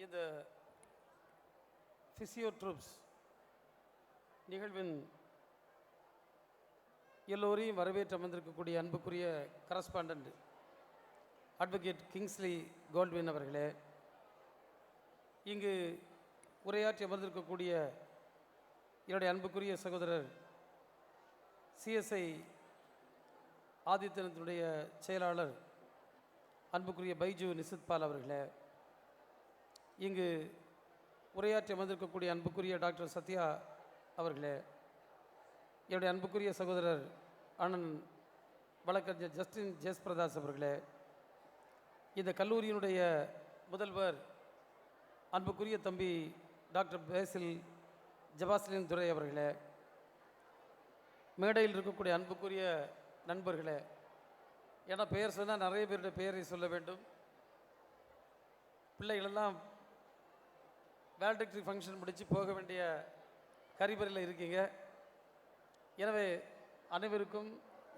இந்த physio troops நிகழ்வின் எல்லோரையும் வரவேற்று அமர்ந்திருக்கக்கூடிய அன்புக்குரிய கரஸ்பாண்டன்ட் அட்வொகேட் கிங்ஸ்லி கோல்ட்வின் அவர்களே, இங்கு உரையாற்றி அமர்ந்திருக்கக்கூடிய என்னுடைய அன்புக்குரிய சகோதரர் சிஎஸ்ஐ ஆதித்தனத்தினுடைய செயலாளர் அன்புக்குரிய பைஜு நிசித்பால் அவர்களே, இங்கு உரையாற்றி அமர்ந்திருக்கக்கூடிய அன்புக்குரிய டாக்டர் சத்யா அவர்களே, என்னுடைய அன்புக்குரிய சகோதரர் அண்ணன் வழக்கறிஞர் ஜஸ்டின் ஜெயஸ்பிரதாஸ் அவர்களே, இந்த கல்லூரியினுடைய முதல்வர் அன்புக்குரிய தம்பி டாக்டர் பேசில் ஜபாஸ்லின் துரை அவர்களே, மேடையில் இருக்கக்கூடிய அன்புக்குரிய நண்பர்களே, ஏன்னா பெயர் சொன்னால் நிறைய பேருடைய பெயரை சொல்ல வேண்டும். பிள்ளைகளெல்லாம் வேலடிக்டரி ஃபங்க்ஷன் முடித்து போக வேண்டிய கரிபறையில் இருக்கீங்க. எனவே அனைவருக்கும்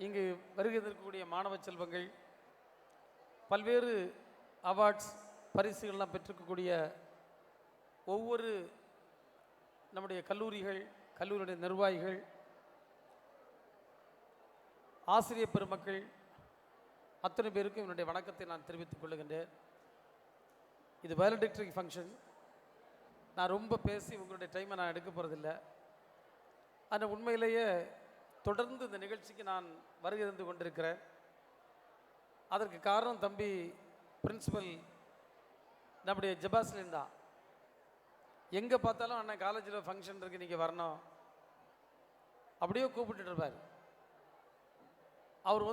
இங்கு வருகை இருக்கக்கூடிய மாணவ செல்வங்கள், பல்வேறு அவார்ட்ஸ் பரிசுகள்லாம் பெற்றிருக்கக்கூடிய ஒவ்வொரு நம்முடைய கல்லூரியுடைய நிர்வாகிகள், ஆசிரியர் பெருமக்கள் அத்தனை பேருக்கும் என்னுடைய வணக்கத்தை நான் தெரிவித்துக் கொள்ளுகின்றேன். இது வேலடிக்டரி ஃபங்க்ஷன். நான் ரொம்ப பேசி உங்களுடைய டைமை நான் எடுக்க போகிறதில்ல. ஆனால் உண்மையிலேயே தொடர்ந்து இந்த நிகழ்ச்சிக்கு நான் வருகை தந்து கொண்டிருக்கிறேன். அதற்கு காரணம் தம்பி பிரின்சிபல் நம்முடைய ஜபாஸ்லின் தான். எங்கே பார்த்தாலும் அண்ணன் காலேஜில் ஃபங்க்ஷன் இருக்குது, நீங்கள் வரணும் அப்படியே கூப்பிட்டுட்டு இருப்பார். அவர்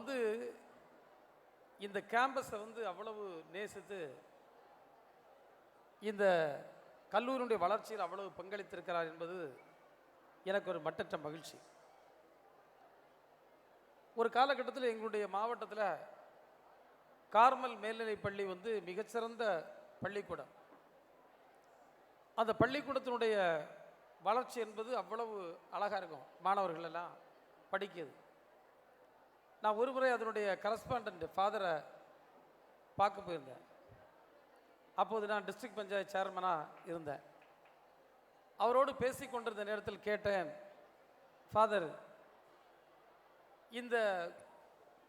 இந்த கேம்பஸை அவ்வளவு நேசித்து இந்த கல்லூரியுடைய வளர்ச்சியில் அவ்வளவு பங்களித்திருக்கிறார் என்பது எனக்கு ஒரு மட்டற்ற மகிழ்ச்சி. ஒரு காலகட்டத்தில் எங்களுடைய மாவட்டத்தில் கார்மல் மேல்நிலைப்பள்ளி மிகச்சிறந்த பள்ளிக்கூடம். அந்த பள்ளிக்கூடத்தினுடைய வளர்ச்சி என்பது அவ்வளவு அழகாக இருக்கும். மாணவர்கள் எல்லாம் படிக்கிறது. நான் ஒரு முறை அதனுடைய கரஸ்பாண்டன்ட் ஃபாதரை பார்க்க போயிருந்தேன். அப்போது நான் டிஸ்ட்ரிக்ட் பஞ்சாயத்து சேர்மனாக இருந்தேன். அவரோடு பேசி கொண்டிருந்த நேரத்தில் கேட்டேன், ஃபாதர், இந்த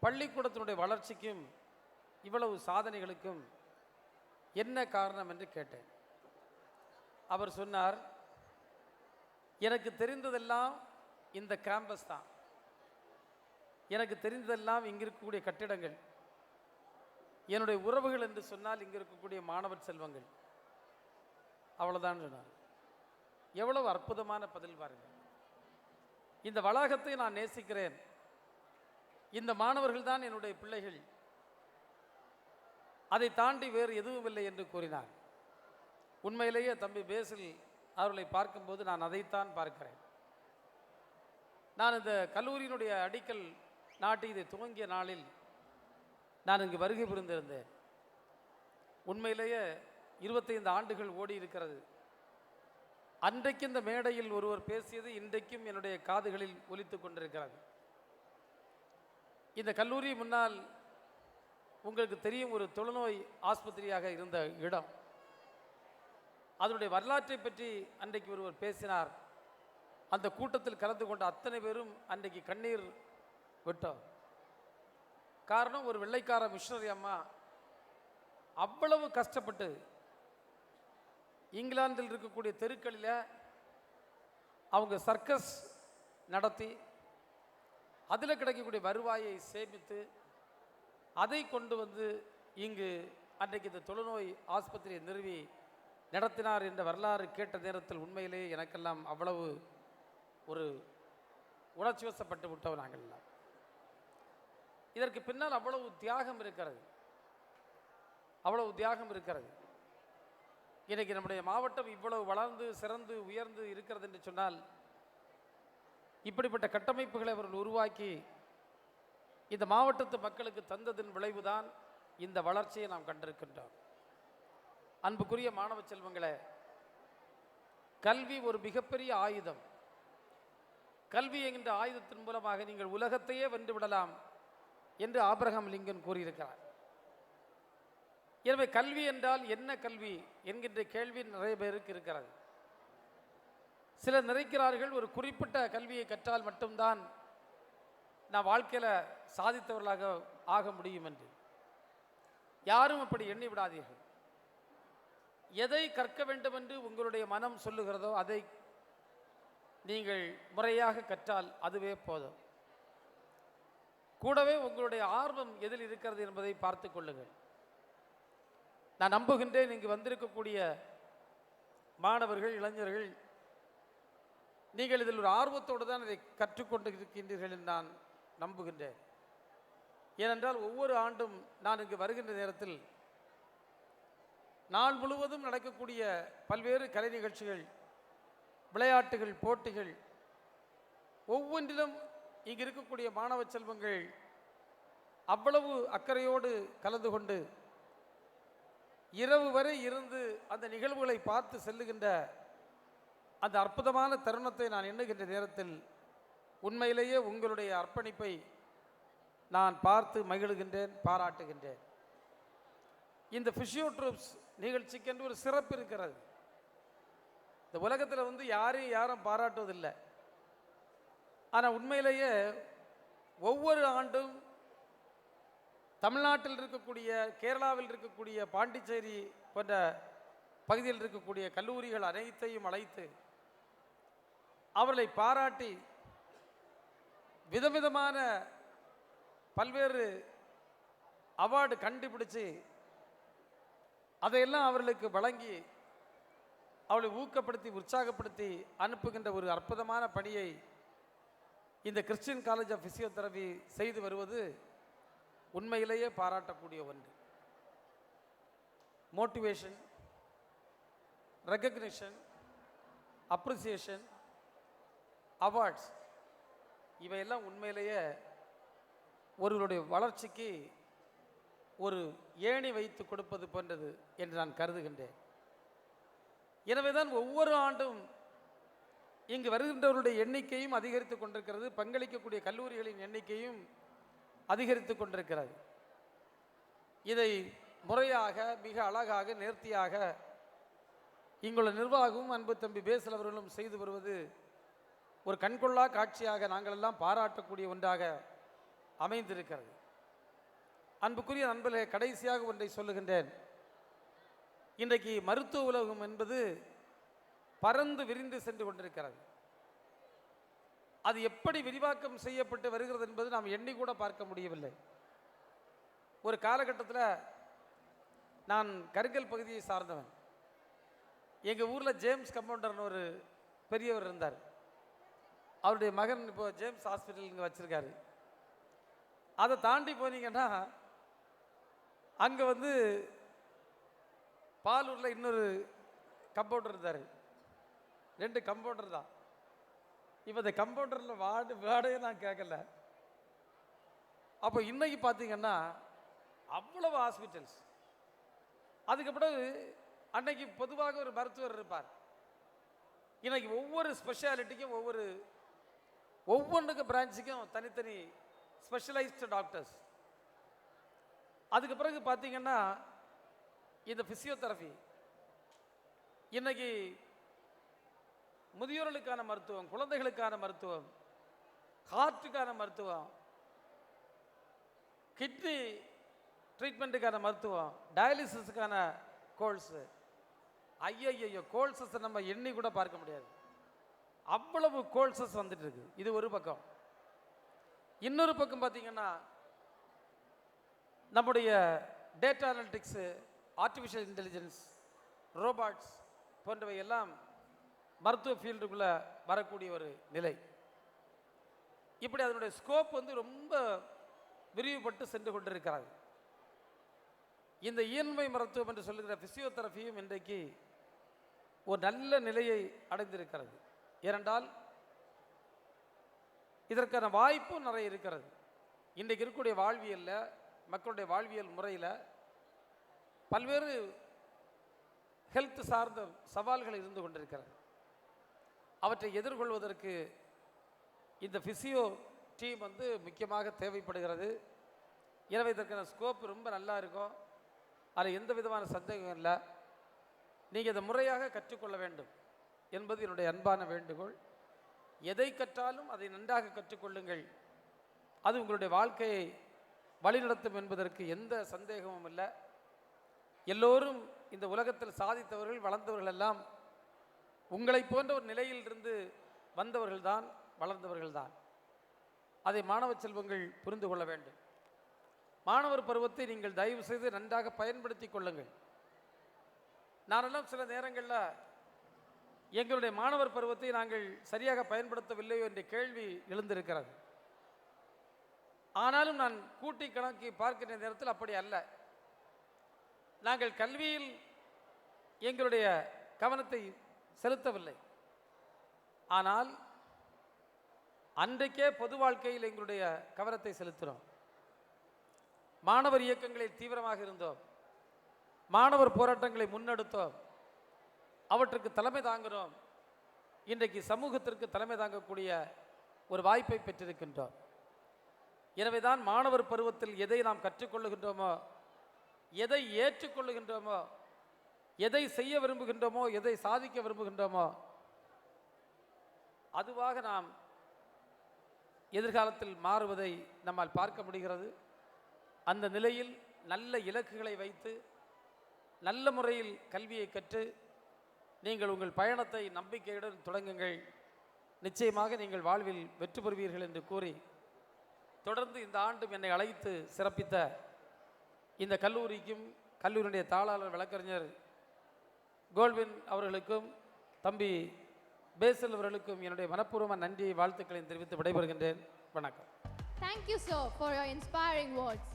பள்ளிக்கூடத்தினுடைய வளர்ச்சிக்கும் இவ்வளவு சாதனைகளுக்கும் என்ன காரணம் என்று கேட்டேன். அவர் சொன்னார், எனக்கு தெரிந்ததெல்லாம் இந்த கேம்பஸ் தான். எனக்கு தெரிந்ததெல்லாம் இங்கே இருக்கக்கூடிய கட்டிடங்கள், என்னுடைய உறவுகள் என்று சொன்னால் இங்கே இருக்கக்கூடிய மாணவர் செல்வங்கள், அவ்வளோதான் சொன்னார். எவ்வளவு அற்புதமான பதில் பாருங்கள். இந்த வளாகத்தை நான் நேசிக்கிறேன், இந்த மாணவர்கள் தான் என்னுடைய பிள்ளைகள், அதை தாண்டி வேறு எதுவும் இல்லை என்று கூறினார். உண்மையிலேயே தம்பி பேசில் அவர்களை பார்க்கும்போது நான் அதைத்தான் பார்க்கிறேன். நான் இந்த கல்லூரியினுடைய அடிக்கல் நாட்டி இதை துவங்கிய நாளில் நான் இங்கு வருகை புரிந்திருந்தேன். உண்மையிலேயே 25 ஆண்டுகள் ஓடி இருக்கிறது. அன்றைக்கு இந்த மேடையில் ஒருவர் பேசியது இன்றைக்கும் என்னுடைய காதுகளில் ஒலித்து கொண்டிருக்கிறது. இந்த கல்லூரி முன்னால் உங்களுக்கு தெரியும், ஒரு தொழுநோய் ஆஸ்பத்திரியாக இருந்த இடம். அதனுடைய வரலாற்றை பற்றி அன்றைக்கு ஒருவர் பேசினார். அந்த கூட்டத்தில் கலந்து கொண்ட அத்தனை பேரும் அன்றைக்கு கண்ணீர் விட்டோம். காரணம், ஒரு வெள்ளைக்கார மிஷனரி அம்மா அவ்வளவு கஷ்டப்பட்டு இங்கிலாந்தில் இருக்கக்கூடிய தெருக்களில் அவங்க சர்க்கஸ் நடத்தி அதில் கிடைக்கக்கூடிய வருவாயை சேமித்து அதை கொண்டு இங்கு அன்றைக்கு இந்த தொழுநோய் ஆஸ்பத்திரியை நிறுவி நடத்தினார் என்ற வரலாறு கேட்ட நேரத்தில் உண்மையிலேயே எனக்கெல்லாம் அவ்வளவு ஒரு உணர்ச்சி வசப்பட்டு விட்டோம் நாங்கள் எல்லாம். இதற்கு பின்னால் அவ்வளவு தியாகம் இருக்கிறது, அவ்வளவு தியாகம் இருக்கிறது. இன்றைக்கு நம்முடைய மாவட்டம் இவ்வளவு வளர்ந்து சிறந்து உயர்ந்து இருக்கிறது என்று சொன்னால், இப்படிப்பட்ட கட்டமைப்புகளை அவர்கள் உருவாக்கி இந்த மாவட்டத்து மக்களுக்கு தந்ததின் விளைவுதான் இந்த வளர்ச்சியை நாம் கண்டிருக்கின்றோம். அன்புக்குரிய மாணவ செல்வங்களே, கல்வி ஒரு மிகப்பெரிய ஆயுதம். கல்வி என்கின்ற ஆயுதத்தின் மூலமாக நீங்கள் உலகத்தையே வென்று விடலாம் என்று ஆபிரகாம் லிங்கன் கூறியிருக்கிறார். எனவே கல்வி என்றால் என்ன கல்வி என்கின்ற கேள்வி நிறைய பேருக்கு இருக்கிறது. சிலர் நினைக்கிறார்கள் ஒரு குறிப்பிட்ட கல்வியை கற்றால் மட்டும்தான் நான் வாழ்க்கையில் சாதித்தவர்களாக ஆக முடியும் என்று. யாரும் அப்படி எண்ணி விடாதீர்கள். எதை கற்க வேண்டும் என்று உங்களுடைய மனம் சொல்லுகிறதோ அதை நீங்கள் முறையாக கற்றால் அதுவே போதும். கூடவே உங்களுடைய ஆர்வம் எதில் இருக்கிறது என்பதை பார்த்து கொள்ளுங்கள். நான் நம்புகின்றேன் இங்கு வந்திருக்கக்கூடிய மாணவர்கள், இளைஞர்கள், நீங்கள் இதில் ஒரு ஆர்வத்தோடு தான் இதை கற்றுக்கொண்டு இருக்கின்றீர்கள் என்று நான் நம்புகின்றேன். ஏனென்றால் ஒவ்வொரு ஆண்டும் நான் இங்கு வருகின்ற நேரத்தில் நாள் முழுவதும் நடக்கக்கூடிய பல்வேறு கலை நிகழ்ச்சிகள், விளையாட்டுகள், போட்டிகள் ஒவ்வொன்றிலும் இங்கு இருக்கக்கூடிய மாணவ செல்வங்கள் அவ்வளவு அக்கறையோடு கலந்து கொண்டு இரவு வரை இருந்து அந்த நிகழ்வுகளை பார்த்து செல்லுகின்ற அந்த அற்புதமான தருணத்தை நான் எண்ணுகின்ற நேரத்தில் உண்மையிலேயே உங்களுடைய அர்ப்பணிப்பை நான் பார்த்து மகிழ்கின்றேன், பாராட்டுகின்றேன். இந்த ஃபிசியோட்ரூப்ஸ் நிகழ்ச்சிக்கென்று ஒரு சிறப்பு இருக்கிறது. இந்த உலகத்தில் யாரும் பாராட்டுவதில்லை. ஆனால் உண்மையிலேயே ஒவ்வொரு ஆண்டும் தமிழ்நாட்டில் இருக்கக்கூடிய, கேரளாவில் இருக்கக்கூடிய, பாண்டிச்சேரி போன்ற பகுதியில் இருக்கக்கூடிய கல்லூரிகள் அனைத்தையும் அழைத்து அவர்களை பாராட்டி விதவிதமான பல்வேறு அவார்டு கண்டுபிடிச்சு அதையெல்லாம் அவர்களுக்கு வழங்கி அவளை ஊக்கப்படுத்தி உற்சாகப்படுத்தி அனுப்புகின்ற ஒரு அற்புதமான பணியை இந்த கிறிஸ்டியன் காலேஜ் ஆஃப் ஃபிசியோதெரபி செய்து வருவது உண்மையிலேயே பாராட்டக்கூடிய ஒன்று. மோட்டிவேஷன், ரெகக்னிஷன், அப்ரிசியேஷன், அவார்ட்ஸ் இவையெல்லாம் உண்மையிலேயே ஒருவருடைய வளர்ச்சிக்கு ஒரு ஏணி வைத்து கொடுப்பது போன்றது என்று நான் கருதுகின்றேன். எனவே தான் ஒவ்வொரு ஆண்டும் இங்கு வருகின்றவருடைய எண்ணிக்கையும் அதிகரித்து கொண்டிருக்கிறது, பங்களிக்கக்கூடிய கல்லூரிகளின் எண்ணிக்கையும் அதிகரித்து கொண்டிருக்கிறது. இதை முறையாக, மிக அழகாக, நேர்த்தியாக இங்குள்ள நிர்வாகமும் அன்பு தம்பி பேசல் அவர்களும் செய்து வருவது ஒரு கண்கொள்ளா காட்சியாக நாங்கள் எல்லாம் பாராட்டக்கூடிய ஒன்றாக அமைந்திருக்கிறது. அன்புக்குரிய நண்பர்களே, கடைசியாக ஒன்றை சொல்லுகின்றேன். இன்றைக்கு மருத்துவ உலகம் என்பது பறந்து விரிந்து சென்று கொண்டிருக்கிறது. அது எப்படி விரிவாக்கம் செய்யப்பட்டு வருகிறது என்பது நாம் எண்ணி கூட பார்க்க முடியவில்லை. ஒரு காலகட்டத்தில் நான் கருங்கல் பகுதியை சார்ந்தவன். எங்கள் ஊரில் ஜேம்ஸ் கம்பவுண்டர்னு ஒரு பெரியவர் இருந்தார். அவருடைய மகன் இப்போ ஜேம்ஸ் ஹாஸ்பிட்டல் இங்கே வச்சுருக்காரு. அதை தாண்டி போனீங்கன்னா அங்கே பாலூரில் இன்னொரு கம்பவுண்டர் இருந்தார். 2 கம்பவுண்டர் தான். இப்போ இந்த கம்பவுண்டரில் வாடகையே நான் கேட்கல. அப்போ இன்னைக்கு பார்த்தீங்கன்னா அவ்வளவு ஹாஸ்பிட்டல்ஸ். அதுக்கு பிறகு அன்னைக்கு பொதுவாக ஒரு மருத்துவர் இருப்பார். இன்னைக்கு ஒவ்வொரு ஸ்பெஷாலிட்டிக்கும் ஒவ்வொன்றுக்கும் பிரான்ச்சுக்கும் தனித்தனி ஸ்பெஷலைஸ்டு டாக்டர்ஸ். அதுக்கு பிறகு பார்த்தீங்கன்னா இந்த ஃபிசியோதெரபி, இன்னைக்கு முதியோர்களுக்கான மருத்துவம், குழந்தைகளுக்கான மருத்துவம், ஹார்ட்டுக்கான மருத்துவம், கிட்னி ட்ரீட்மெண்ட்டுக்கான மருத்துவம், டயாலிசிஸுக்கான கோர்ஸு. ஐயோ, கோர்சஸ் நம்ம எண்ணி கூட பார்க்க முடியாது. அவ்வளவு கோர்சஸ் வந்துட்டு இருக்கு. இது ஒரு பக்கம். இன்னொரு பக்கம் பார்த்தீங்கன்னா நம்முடைய data analytics, artificial intelligence, robots போன்றவை எல்லாம் மருத்துவ ஃபீல்டுக்குள்ளே வரக்கூடிய ஒரு நிலை. இப்படி அதனுடைய ஸ்கோப் ரொம்ப விரிவுபட்டு சென்று கொண்டிருக்கிறது. இந்த இயன்மை மருத்துவம் என்று சொல்லுகிற ஃபிசியோதெரபியும் இன்றைக்கு ஒரு நல்ல நிலையை அடைந்திருக்கிறது. ஏனென்றால் இதற்கான வாய்ப்பும் நிறைய இருக்கிறது. இன்றைக்கு இருக்கக்கூடிய வாழ்வியலில், மக்களுடைய வாழ்வியல் முறையில் பல்வேறு ஹெல்த் சார்ந்த சவால்கள் இருந்து கொண்டிருக்கிறது. அவற்றை எதிர்கொள்வதற்கு இந்த ஃபிசியோ டீம் முக்கியமாக தேவைப்படுகிறது. எனவே இதற்கான ஸ்கோப் ரொம்ப நல்லா இருக்கும். அதில் எந்த விதமான சந்தேகம் இல்லை. நீங்கள் இதை முறையாக கற்றுக்கொள்ள வேண்டும் என்பது என்னுடைய அன்பான வேண்டுகோள். எதை கற்றாலும் அதை நன்றாக கற்றுக்கொள்ளுங்கள். அது உங்களுடைய வாழ்க்கையை வழிநடத்தும் என்பதற்கு எந்த சந்தேகமும் இல்லை. எல்லோரும் இந்த உலகத்தில் சாதித்தவர்கள், வளர்ந்தவர்கள் எல்லாம் உங்களை போன்ற ஒரு நிலையிலிருந்து வந்தவர்கள்தான், வளர்ந்தவர்கள்தான். அதை மாணவ செல்வங்கள் புரிந்து கொள்ள வேண்டும். மாணவர் பருவத்தை நீங்கள் தயவு செய்து நன்றாக பயன்படுத்தி கொள்ளுங்கள். நானெல்லாம் சில நேரங்களில் எங்களுடைய மாணவர் பருவத்தை நாங்கள் சரியாக பயன்படுத்தவில்லையோ என்ற கேள்வி எழுந்திருக்கிறது. ஆனாலும் நான் கூட்டி கணக்கு பார்க்கின்ற நேரத்தில் அப்படி அல்ல. நாங்கள் கல்வியில் எங்களுடைய கவனத்தை செலுத்தவில்லை. ஆனால் அன்றைக்கே பொது வாழ்க்கையில் எங்களுடைய கவனத்தை செலுத்தினோம். மாணவர் இயக்கங்களில் தீவிரமாக இருந்தோம். மாணவர் போராட்டங்களை முன்னெடுத்தோம். அவற்றுக்கு தலைமை தாங்கினோம். இன்றைக்கு சமூகத்திற்கு தலைமை தாங்கக்கூடிய ஒரு வாய்ப்பை பெற்றிருக்கின்றோம். எனவேதான் மாணவர் பருவத்தில் எதை நாம் கற்றுக்கொள்ளுகின்றோமோ, எதை ஏற்றுக்கொள்ளுகின்றோமோ, எதை செய்ய விரும்புகின்றோமோ, எதை சாதிக்க விரும்புகின்றோமோ, அதுவாக நாம் எதிர்காலத்தில் மாறுவதை நம்மால் பார்க்க முடிகிறது. அந்த நிலையில் நல்ல இலக்குகளை வைத்து நல்ல முறையில் கல்வியை கற்று நீங்கள் உங்கள் பயணத்தை நம்பிக்கையுடன் தொடங்குங்கள். நிச்சயமாக நீங்கள் வாழ்வில் வெற்றி பெறுவீர்கள் என்று கூறி, தொடர்ந்து இந்த ஆண்டும் என்னை அழைத்து சிறப்பித்த இந்த கல்லூரிக்கும் கல்லூரியுடைய தாளாளர் வழக்கறிஞர் கோல்வின் அவர்களுக்கும் தம்பி பேசல் அவர்களுக்கும் என்னுடைய மனப்பூர்வமான நன்றியை, வாழ்த்துக்களை தெரிவித்து விடைபெறுகின்றேன். வணக்கம். Thank you, sir, for your inspiring words.